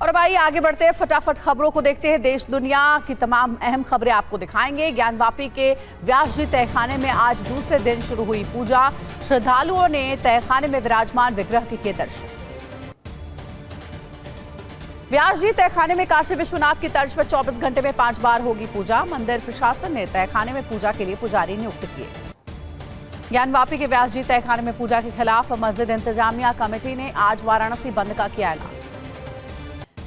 और अब आइए आगे बढ़ते हैं, फटाफट खबरों को देखते हैं। देश दुनिया की तमाम अहम खबरें आपको दिखाएंगे। ज्ञानवापी के व्यास जी तहखाने में आज दूसरे दिन शुरू हुई पूजा। श्रद्धालुओं ने तहखाने में विराजमान विग्रह के किए दर्शन। व्यास जी तहखाने में काशी विश्वनाथ की तर्ज पर 24 घंटे में 5 बार होगी पूजा। मंदिर प्रशासन ने तहखाने में पूजा के लिए पुजारी नियुक्त किए। ज्ञानवापी के व्यास जी तहखाने में पूजा के खिलाफ मस्जिद इंतजामिया कमेटी ने आज वाराणसी बंद का किया ऐलान।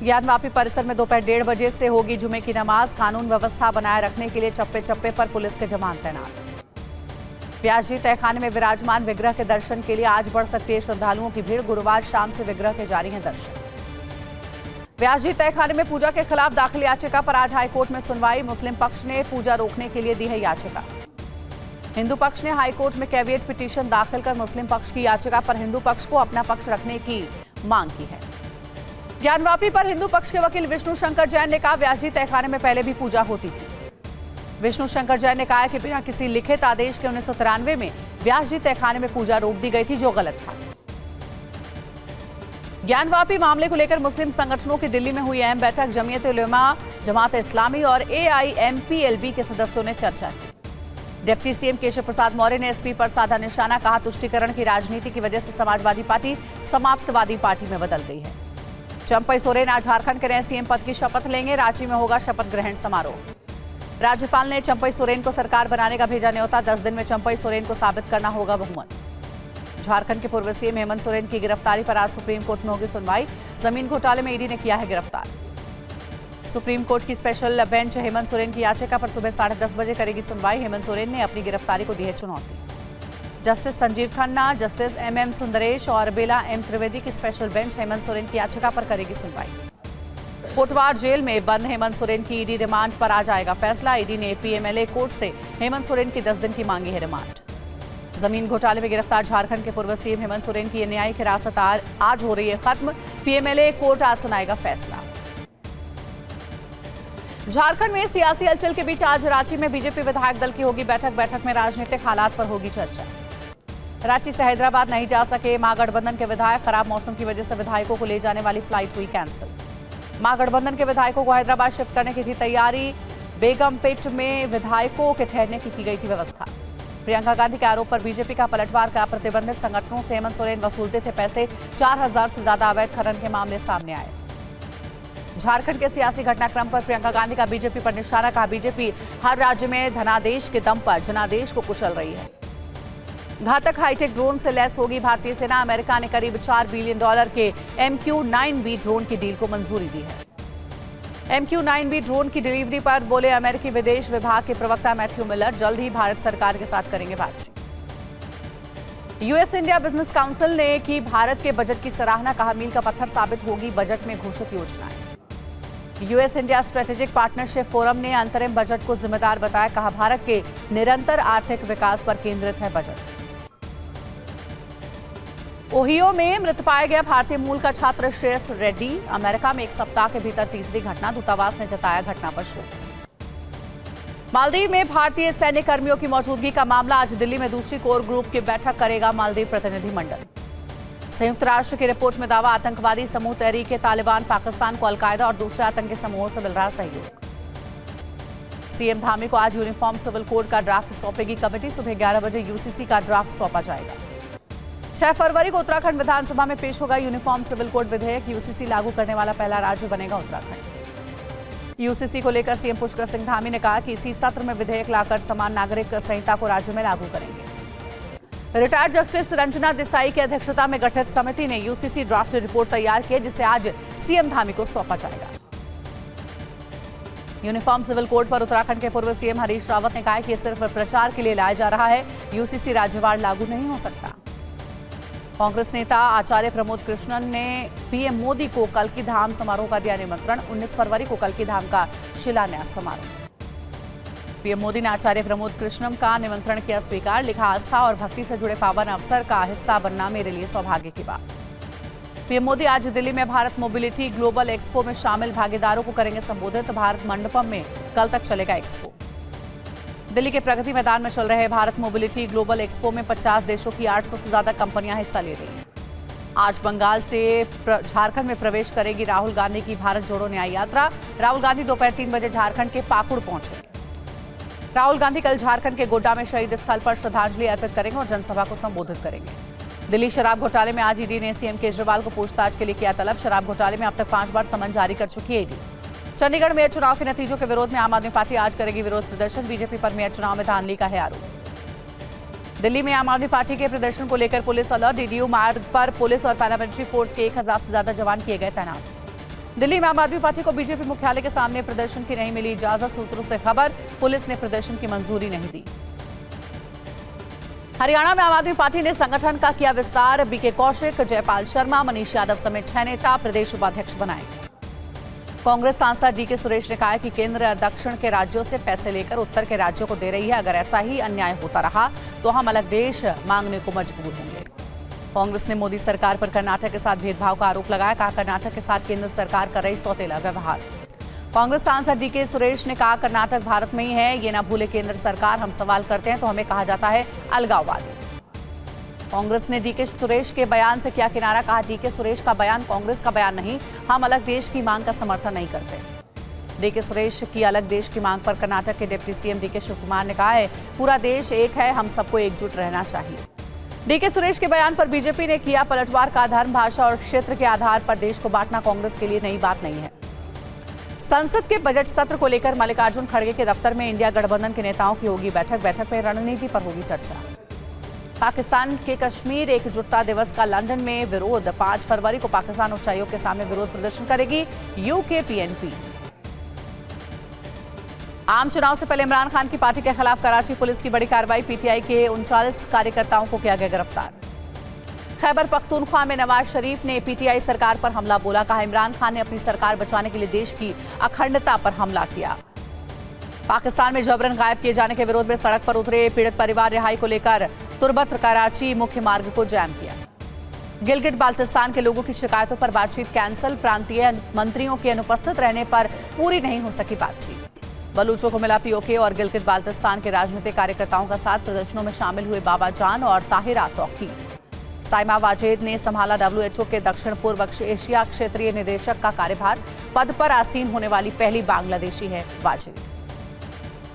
ज्ञानवापी परिसर में दोपहर 1:30 बजे से होगी जुमे की नमाज। कानून व्यवस्था बनाए रखने के लिए चप्पे चप्पे पर पुलिस के जवान तैनात। व्यास जी तहखाने में विराजमान विग्रह के दर्शन के लिए आज बढ़ सकती है श्रद्धालुओं की भीड़। गुरुवार शाम से विग्रह के जारी हैं दर्शन। व्यास जी तहखाने में पूजा के खिलाफ दाखिल याचिका पर आज हाईकोर्ट में सुनवाई। मुस्लिम पक्ष ने पूजा रोकने के लिए दी है याचिका। हिंदू पक्ष ने हाईकोर्ट में कैविएट पिटीशन दाखिल कर मुस्लिम पक्ष की याचिका पर हिंदू पक्ष को अपना पक्ष रखने की मांग की है। ज्ञानवापी पर हिंदू पक्ष के वकील विष्णु शंकर जैन ने कहा, व्यास जी तहखाने में पहले भी पूजा होती थी। विष्णु शंकर जैन ने कहा कि बिना किसी लिखित आदेश के 1993 में व्यास जी तहखाने में पूजा रोक दी गई थी, जो गलत था। ज्ञानवापी मामले को लेकर मुस्लिम संगठनों की दिल्ली में हुई अहम बैठक। जमीयत उलेमा, जमात इस्लामी और AIMPLB के सदस्यों ने चर्चा की। डिप्टी सीएम केशव प्रसाद मौर्य ने एसपी पर साधा निशाना। कहा, तुष्टीकरण की राजनीति की वजह से समाजवादी पार्टी समाप्तवादी पार्टी में बदल गई है। चंपई सोरेन आज झारखंड के नए सीएम पद की शपथ लेंगे। रांची में होगा शपथ ग्रहण समारोह। राज्यपाल ने चंपई सोरेन को सरकार बनाने का भेजा न्योता। 10 दिन में चंपई सोरेन को साबित करना होगा बहुमत। झारखंड के पूर्व सीएम हेमंत सोरेन की गिरफ्तारी पर आज सुप्रीम कोर्ट में होगी सुनवाई। जमीन घोटाले में ईडी ने किया है गिरफ्तार। सुप्रीम कोर्ट की स्पेशल बेंच हेमंत सोरेन की याचिका पर सुबह 10:30 बजे करेगी सुनवाई। हेमंत सोरेन ने अपनी गिरफ्तारी को दी है चुनौती। Justice Sanjiv Khanna, justice MM Sundaresh और बेला M त्रिवेदी की स्पेशल बेंच हेमंत सोरेन की याचिका पर करेगी सुनवाई। कोटवार जेल में बंद हेमंत सोरेन की ईडी रिमांड पर आ जाएगा फैसला। ईडी ने PMLA कोर्ट से हेमंत सोरेन की 10 दिन की मांगी है रिमांड। जमीन घोटाले में गिरफ्तार झारखंड के पूर्व सीएम हेमंत सोरेन की न्यायिक हिरासत आज हो रही है खत्म। PMLA कोर्ट आज सुनाएगा फैसला। झारखंड में सियासी हलचल के बीच आज रांची में बीजेपी विधायक दल की होगी बैठक में राजनीतिक हालात पर होगी चर्चा। रांची से हैदराबाद नहीं जा सके महागठबंधन के विधायक। खराब मौसम की वजह से विधायकों को ले जाने वाली फ्लाइट हुई कैंसिल। महागठबंधन के विधायकों को हैदराबाद शिफ्ट करने की थी तैयारी। बेगमपेट में विधायकों के ठहरने की गई थी व्यवस्था। प्रियंका गांधी के आरोप पर बीजेपी का पलटवार का। प्रतिबंधित संगठनों से हेमंत सोरेन वसूलते थे पैसे। 4000 से ज्यादा अवैध खनन के मामले सामने आए। झारखंड के सियासी घटनाक्रम पर प्रियंका गांधी का बीजेपी पर निशाना। कहा, बीजेपी हर राज्य में धनादेश के दम पर जनादेश को कुचल रही है। घातक हाईटेक ड्रोन से लैस होगी भारतीय सेना। अमेरिका ने करीब $4 बिलियन के MQ-9B ड्रोन की डील को मंजूरी दी है। MQ-9B ड्रोन की डिलीवरी पर बोले अमेरिकी विदेश विभाग के प्रवक्ता मैथ्यू मिलर, जल्द ही भारत सरकार के साथ करेंगे बातचीत। US इंडिया बिजनेस काउंसिल ने की भारत के बजट की सराहना। कहा, मील का पत्थर साबित होगी बजट में घोषित योजनाएं। US India strategic partnership forum ने अंतरिम बजट को जिम्मेदार बताया। कहा, भारत के निरंतर आर्थिक विकास पर केंद्रित है बजट। ओहियो में मृत पाया गया भारतीय मूल का छात्र श्रेयस रेड्डी। अमेरिका में एक सप्ताह के भीतर तीसरी घटना। दूतावास ने जताया घटना पर शोक। मालदीव में भारतीय सैन्य कर्मियों की मौजूदगी का मामला। आज दिल्ली में दूसरी कोर ग्रुप की बैठक करेगा मालदीव प्रतिनिधिमंडल। संयुक्त राष्ट्र की रिपोर्ट में दावा, आतंकवादी समूह तहरीक तालिबान पाकिस्तान को अलकायदा और दूसरे आतंकी समूहों से मिल रहा सहयोग। सीएम धामी को आज यूनिफॉर्म सिविल कोड का ड्राफ्ट सौंपेगी कमेटी। सुबह 11 बजे UCC का ड्राफ्ट सौंपा जाएगा। 6 फरवरी को उत्तराखंड विधानसभा में पेश होगा यूनिफॉर्म सिविल कोड विधेयक। UCC लागू करने वाला पहला राज्य बनेगा उत्तराखंड। UCC को लेकर सीएम पुष्कर सिंह धामी ने कहा कि इसी सत्र में विधेयक लाकर समान नागरिक संहिता को राज्य में लागू करेंगे। रिटायर्ड जस्टिस रंजना देसाई की अध्यक्षता में गठित समिति ने UCC ड्राफ्ट रिपोर्ट तैयार की, जिसे आज सीएम धामी को सौंपा जाएगा। यूनिफॉर्म सिविल कोड पर उत्तराखंड के पूर्व सीएम हरीश रावत ने कहा कि यह सिर्फ प्रचार के लिए लाया जा रहा है। UCC राज्यवार लागू नहीं हो सकता। कांग्रेस नेता आचार्य प्रमोद कृष्णन ने PM मोदी को कल्की धाम समारोह का दिया निमंत्रण। 19 फरवरी को कल्की धाम का शिलान्यास समारोह। PM मोदी ने आचार्य प्रमोद कृष्णन का निमंत्रण किया स्वीकार। लिखा, आस्था और भक्ति से जुड़े पावन अवसर का हिस्सा बनना मेरे लिए सौभाग्य की बात। PM मोदी आज दिल्ली में भारत मोबिलिटी ग्लोबल एक्सपो में शामिल भागीदारों को करेंगे संबोधित। भारत मंडपम में कल तक चलेगा एक्सपो। दिल्ली के प्रगति मैदान में चल रहे भारत मोबिलिटी ग्लोबल एक्सपो में 50 देशों की 800 से ज्यादा कंपनियां हिस्सा ले रही हैं। आज बंगाल से झारखंड में प्रवेश करेगी राहुल गांधी की भारत जोड़ो न्याय यात्रा। राहुल गांधी दोपहर 3 बजे झारखंड के पाकुड़ पहुंचे। राहुल गांधी कल झारखंड के गोड्डा में शहीद स्थल पर श्रद्धांजलि अर्पित करेंगे और जनसभा को संबोधित करेंगे। दिल्ली शराब घोटाले में आज ईडी ने सीएम केजरीवाल को पूछताछ के लिए किया तलब। शराब घोटाले में अब तक 5 बार समन जारी कर चुकी है ईडी। चंडीगढ़ मेयर चुनाव के नतीजों के विरोध में आम आदमी पार्टी आज करेगी विरोध प्रदर्शन। बीजेपी पर मेयर चुनाव में धांधली का है आरोप। दिल्ली में आम आदमी पार्टी के प्रदर्शन को लेकर पुलिस अलर्ट। डीडीयू मार्ग पर पुलिस और पैरामिलिट्री फोर्स के 1000 से ज्यादा जवान किए गए तैनात। दिल्ली में आम आदमी पार्टी को बीजेपी मुख्यालय के सामने प्रदर्शन की नहीं मिली इजाजत। सूत्रों से खबर, पुलिस ने प्रदर्शन की मंजूरी नहीं दी। हरियाणा में आम आदमी पार्टी ने संगठन का किया विस्तार। बीके कौशिक, जयपाल शर्मा, मनीष यादव समेत 6 नेता प्रदेश उपाध्यक्ष बनाए। कांग्रेस सांसद डीके सुरेश ने कहा कि केंद्र दक्षिण के राज्यों से पैसे लेकर उत्तर के राज्यों को दे रही है। अगर ऐसा ही अन्याय होता रहा तो हम अलग देश मांगने को मजबूर होंगे। कांग्रेस ने मोदी सरकार पर कर्नाटक के साथ भेदभाव का आरोप लगाया। कहा कर्नाटक के साथ केंद्र सरकार कर रही सौतेला व्यवहार। कांग्रेस सांसद डीके सुरेश ने कहा कर्नाटक भारत में ही है, ये ना भूले केंद्र सरकार। हम सवाल करते हैं तो हमें कहा जाता है अलगाववादी। कांग्रेस ने डीके सुरेश के बयान से किया किनारा। कहा डीके सुरेश का बयान कांग्रेस का बयान नहीं, हम अलग देश की मांग का समर्थन नहीं करते। डीके सुरेश की अलग देश की मांग पर कर्नाटक के डिप्टी सीएम डीके शिवकुमार ने कहा है पूरा देश एक है, हम सबको एकजुट रहना चाहिए। डीके सुरेश के बयान पर बीजेपी ने किया पलटवार। का धर्म, भाषा और क्षेत्र के आधार पर देश को बांटना कांग्रेस के लिए नई बात नहीं है। संसद के बजट सत्र को लेकर मल्लिकार्जुन खड़गे के दफ्तर में इंडिया गठबंधन के नेताओं की होगी बैठक। बैठक में रणनीति पर होगी चर्चा। पाकिस्तान के कश्मीर एकजुटता दिवस का लंदन में विरोध। 5 फरवरी को पाकिस्तान उच्चायोग के सामने विरोध प्रदर्शन करेगी यूके पीएनपी। आम चुनाव से पहले इमरान खान की पार्टी के खिलाफ कराची पुलिस की बड़ी कार्रवाई। पीटीआई के 39 कार्यकर्ताओं को किया गया गिरफ्तार। खैबर पख्तूनख्वा में नवाज शरीफ ने पीटीआई सरकार पर हमला बोला। कहा इमरान खान ने अपनी सरकार बचाने के लिए देश की अखंडता पर हमला किया। पाकिस्तान में जबरन गायब किए जाने के विरोध में सड़क पर उतरे पीड़ित परिवार। रिहाई को लेकर तुर्बत कराची मुख्य मार्ग को जाम किया। गिलगित बाल्टिस्तान के लोगों की शिकायतों पर बातचीत कैंसिल। प्रांतीय मंत्रियों के अनुपस्थित रहने पर पूरी नहीं हो सकी बातचीत। बलूचों को मिला पीओके और गिलगित बाल्टिस्तान के राजनीतिक कार्यकर्ताओं का साथ। प्रदर्शनों में शामिल हुए बाबा जान और ताहिरा तौकीर। साइमा वाजेद ने संभाला डब्ल्यूएचओ के दक्षिण पूर्व एशिया क्षेत्रीय निदेशक का कार्यभार। पद पर आसीन होने वाली पहली बांग्लादेशी है वाजेद।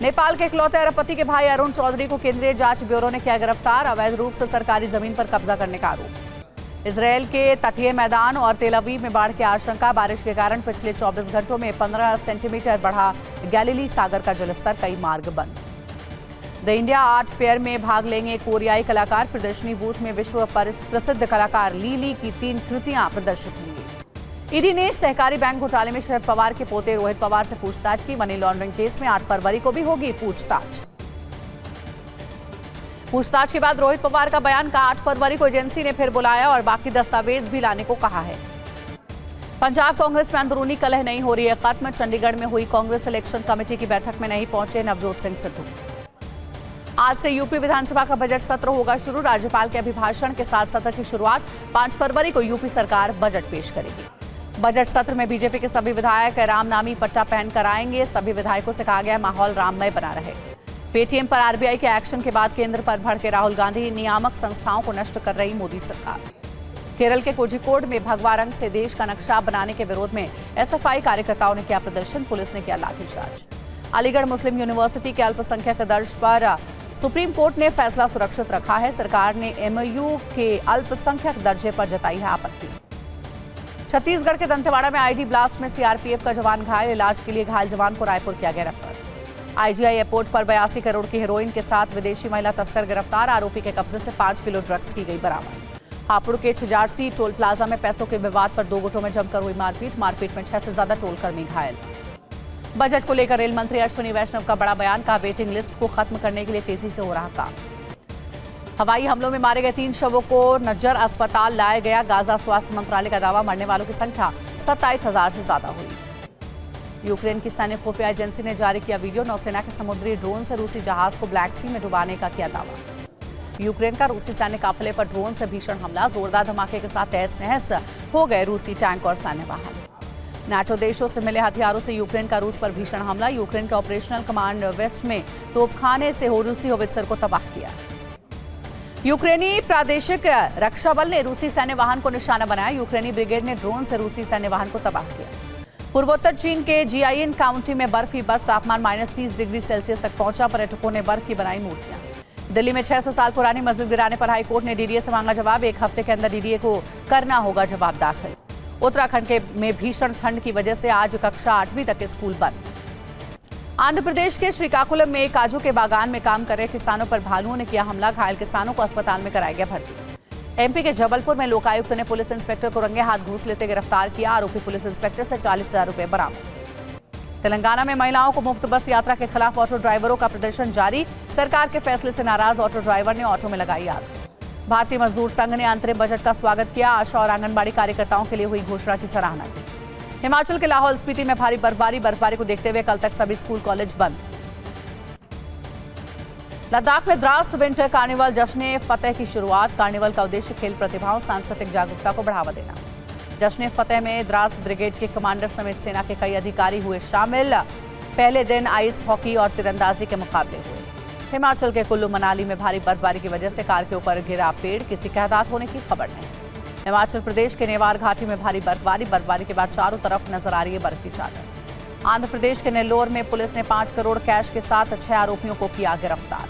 नेपाल के इकलौते अरबपति के भाई अरुण चौधरी को केंद्रीय जांच ब्यूरो ने किया गिरफ्तार। अवैध रूप से सरकारी जमीन पर कब्जा करने का आरोप। इजरायल के तटीय मैदान और तेल अवीव में बाढ़ की आशंका। बारिश के कारण पिछले 24 घंटों में 15 सेंटीमीटर बढ़ा गैलीली सागर का जलस्तर। कई मार्ग बंद। द इंडिया आर्ट फेयर में भाग लेंगे कोरियाई कलाकार। प्रदर्शनी बूथ में विश्व प्रसिद्ध कलाकार लीली की 3 कृतियां प्रदर्शित होंगी। ईडी ने सहकारी बैंक घोटाले में शरद पवार के पोते रोहित पवार से पूछताछ की। मनी लॉन्ड्रिंग केस में 8 फरवरी को भी होगी पूछताछ। पूछताछ के बाद रोहित पवार का बयान। का 8 फरवरी को एजेंसी ने फिर बुलाया और बाकी दस्तावेज भी लाने को कहा है। पंजाब कांग्रेस में अंदरूनी कलह नहीं हो रही है खत्म। चंडीगढ़ में हुई कांग्रेस इलेक्शन कमेटी की बैठक में नहीं पहुंचे नवजोत सिंह सिद्धू। आज से यूपी विधानसभा का बजट सत्र होगा शुरू। राज्यपाल के अभिभाषण के साथ सत्र की शुरुआत। 5 फरवरी को यूपी सरकार बजट पेश करेगी। बजट सत्र में बीजेपी के सभी विधायक रामनामी पट्टा पहनकर आएंगे। सभी विधायकों से कहा गया माहौल राममय बना रहे। पेटीएम पर आरबीआई के एक्शन के बाद केंद्र पर भड़के राहुल गांधी। नियामक संस्थाओं को नष्ट कर रही मोदी सरकार। केरल के कोझिकोड में भगवा रंग से देश का नक्शा बनाने के विरोध में एसएफआई कार्यकर्ताओं ने किया प्रदर्शन। पुलिस ने किया लाठीचार्ज। अलीगढ़ मुस्लिम यूनिवर्सिटी के अल्पसंख्यक दर्ज पर सुप्रीम कोर्ट ने फैसला सुरक्षित रखा है। सरकार ने एमओयू के अल्पसंख्यक दर्जे पर जताई है आपत्ति। छत्तीसगढ़ के दंतेवाड़ा में आईडी ब्लास्ट में सीआरपीएफ का जवान घायल। इलाज के लिए घायल जवान को रायपुर किया गया रेफर। आईजीआई एयरपोर्ट पर 82 करोड़ की हेरोइन के साथ विदेशी महिला तस्कर गिरफ्तार। आरोपी के कब्जे से 5 किलो ड्रग्स की गई बरामद। हापुड़ के छिजारसी टोल प्लाजा में पैसों के विवाद पर 2 गुटों में जमकर हुई मारपीट। मारपीट में 6 से ज्यादा टोल कर्मी घायल। बजट को लेकर रेल मंत्री अश्विनी वैष्णव का बड़ा बयान। का वेटिंग लिस्ट को खत्म करने के लिए तेजी से हो रहा काम। हवाई हमलों में मारे गए 3 शवों को नज्जर अस्पताल लाया गया। गाजा स्वास्थ्य मंत्रालय का दावा। मरने वालों की संख्या 27,000 से ज्यादा हुई। यूक्रेन की सैन्य खुफिया एजेंसी ने जारी किया वीडियो। नौसेना के समुद्री ड्रोन से रूसी जहाज को ब्लैक सी में डुबाने का किया दावा। यूक्रेन का रूसी सैन्य काफिले पर ड्रोन से भीषण हमला। जोरदार धमाके के साथ तहस नहस हो गए रूसी टैंक और सैन्य वाहन। नाटो देशों से मिले हथियारों से यूक्रेन का रूस पर भीषण हमला। यूक्रेन के ऑपरेशनल कमांड वेस्ट में तोपखाने से रूसी होवित्जर को तबाह किया। यूक्रेनी प्रादेशिक रक्षा बल ने रूसी सैन्य वाहन को निशाना बनाया। यूक्रेनी ब्रिगेड ने ड्रोन से रूसी सैन्य वाहन को तबाह किया। पूर्वोत्तर चीन के जियाइन काउंटी में बर्फ ही बर्फ, तापमान -30 डिग्री सेल्सियस तक पहुंचा। पर्यटकों ने बर्फ की बनाई मूर्तियां। दिल्ली में 600 साल पुरानी मस्जिद गिराने पर हाईकोर्ट ने डीडीए से मांगा जवाब। 1 हफ्ते के अंदर डीडीए को करना होगा जवाब दाखिल। उत्तराखंड में भीषण ठंड की वजह से आज कक्षा 8वीं तक स्कूल बंद। आंध्र प्रदेश के श्रीकाकुलम में काजू के बागान में काम कर रहे किसानों पर भालुओं ने किया हमला। घायल किसानों को अस्पताल में कराया गया भर्ती। एमपी के जबलपुर में लोकायुक्त ने पुलिस इंस्पेक्टर को रंगे हाथ घूस लेते गिरफ्तार किया। आरोपी पुलिस इंस्पेक्टर से 40,000 रुपए बरामद। तेलंगाना में महिलाओं को मुफ्त बस यात्रा के खिलाफ ऑटो ड्राइवरों का प्रदर्शन जारी। सरकार के फैसले से नाराज ऑटो ड्राइवर ने ऑटो में लगाई आग। भारतीय मजदूर संघ ने अंतरिम बजट का स्वागत किया। आशा और आंगनबाड़ी कार्यकर्ताओं के लिए हुई घोषणा की सराहना की। हिमाचल के लाहौल स्पीति में भारी बर्फबारी को देखते हुए कल तक सभी स्कूल कॉलेज बंद। लद्दाख में द्रास विंटर कार्निवल जश्न फतेह की शुरुआत। कार्निवल का उद्देश्य खेल प्रतिभाओं, सांस्कृतिक जागरूकता को बढ़ावा देना। जश्न फतेह में द्रास ब्रिगेड के कमांडर समेत सेना के कई अधिकारी हुए शामिल। पहले दिन आइस हॉकी और तीरंदाजी के मुकाबले हुए। हिमाचल के कुल्लू मनाली में भारी बर्फबारी की वजह से कार के ऊपर गिरा पेड़, किसी के हताहत होने की खबर नहीं। हिमाचल प्रदेश के नेवार घाटी में भारी बर्फबारी के बाद चारों तरफ नजर आ रही है बर्फ की चादर। आंध्र प्रदेश के नेल्लोर में पुलिस ने 5 करोड़ कैश के साथ 6 आरोपियों को किया गिरफ्तार।